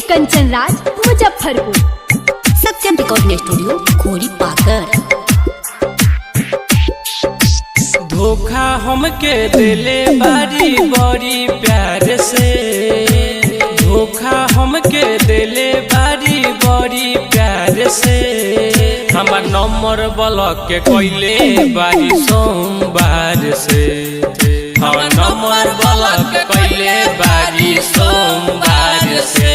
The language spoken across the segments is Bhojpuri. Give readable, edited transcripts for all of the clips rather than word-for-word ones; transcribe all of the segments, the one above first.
कंचन राज मुजफ्फरपुर। सत्यम रिकॉर्डिंग स्टूडियो खोरी पाकर। धोखा हमके दिले बारी बड़ी प्यार से, धोखा हमके दिले बारी बड़ी प्यार से। हमार नंबर ब्लॉक के कोइले बारी सोमवार से, हमार नंबर ब्लॉक के कोइले बारी सोमवार से।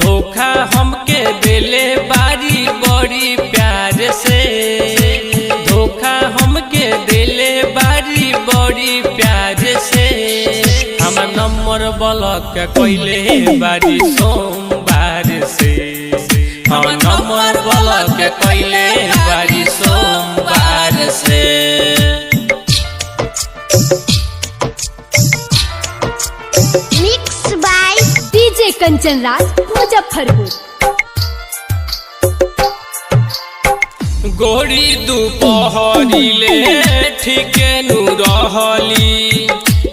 धोखा हमके दिले बारी बड़ी प्यार से, धोखा हमके दिले बारी बड़ी प्यार से। हमार नंबर ब्लॉक के कोइले बारी सोमवार से, हमार नंबर ब्लॉक के कोइले बारी सोमवार से। Mix by DJ Kanchan Raj Muzaffarpur. गोरी दुपहरिले ठीके नु रहली,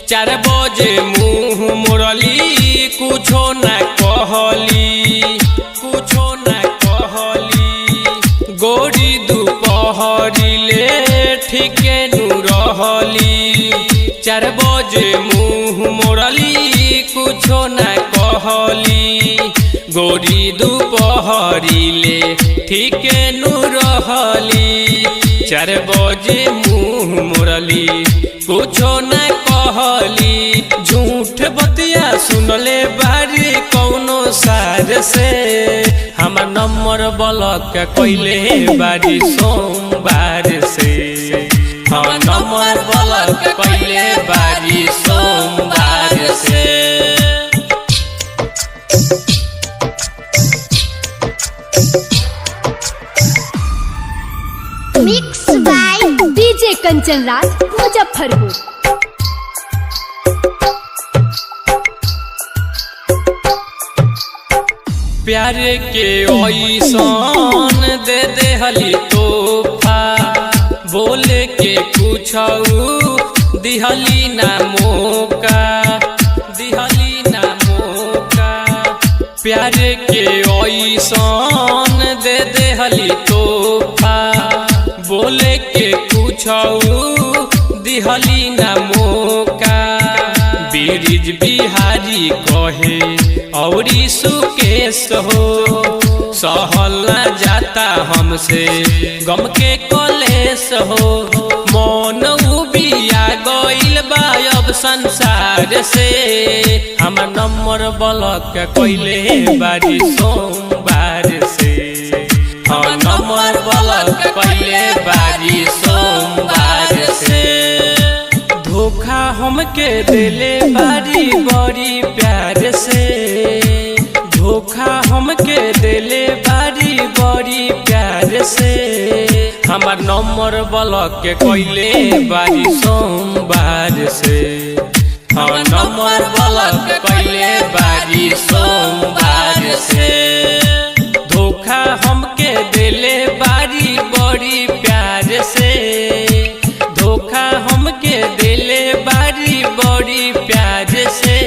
4 बजे मुँह मोड़ली कुछो न कहली, कुछो न कहली। गोरी दुपहरिले ठीके नु रहली, 4 बजे मुँह मोड़ली कुछो न कहली। गोरी दुपहरिले ठीके नु रहली, 4 बजे मुँह मोड़ली कुछो न कहली। झूठ बतिया सुनले बारी कौनो सार से। हमार नंबर ब्लॉक के कोइले बारी सोमवार से, हमार नंबर ब्लॉक के कोइले बारी सोमवार से। Mix by DJ Kanchan Raj Muzaffarpur. प्यार के ओइसन दे देहली तोहफा, बोले के कुछऊ दिहली ना मौका, दिहली ना मौका। प्यार के ओइसन दे देहली तोहफा, बोले के कुछऊ दिहली ना मौका। बीरिज बिहारी कहे औरी सुकेश हो, सहल न जाता हमसे गम के कलेश हो। मन उबिया गइल बा अब संसार से। हमार नंबर ब्लॉक के कोइले बारी सोमवार से, हमार नंबर ब्लॉक के कोइले बारी सोमवार से। धोखा हमके दिले बारी बड़ी प्यार से, धोखा हमके दिले बारी बड़ी प्यार से। हमार नंबर ब्लॉक के कोइले बारी सोमवार से, हमार नंबर ब्लॉक के कोइले बारी सोमवार से। धोखा हमके दिले बारी बड़ी प्यार से, धोखा हमके दिले बारी बड़ी प्यार से।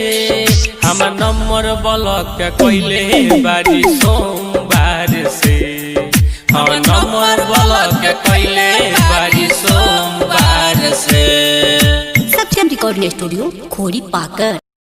हमार नंबर ब्लॉक के कोइले बारी सोमवार से, हमार नंबर ब्लॉक के कोइले बारी सोमवार से। सत्यम रिकॉर्डिंग स्टूडियो खोरी पाकर।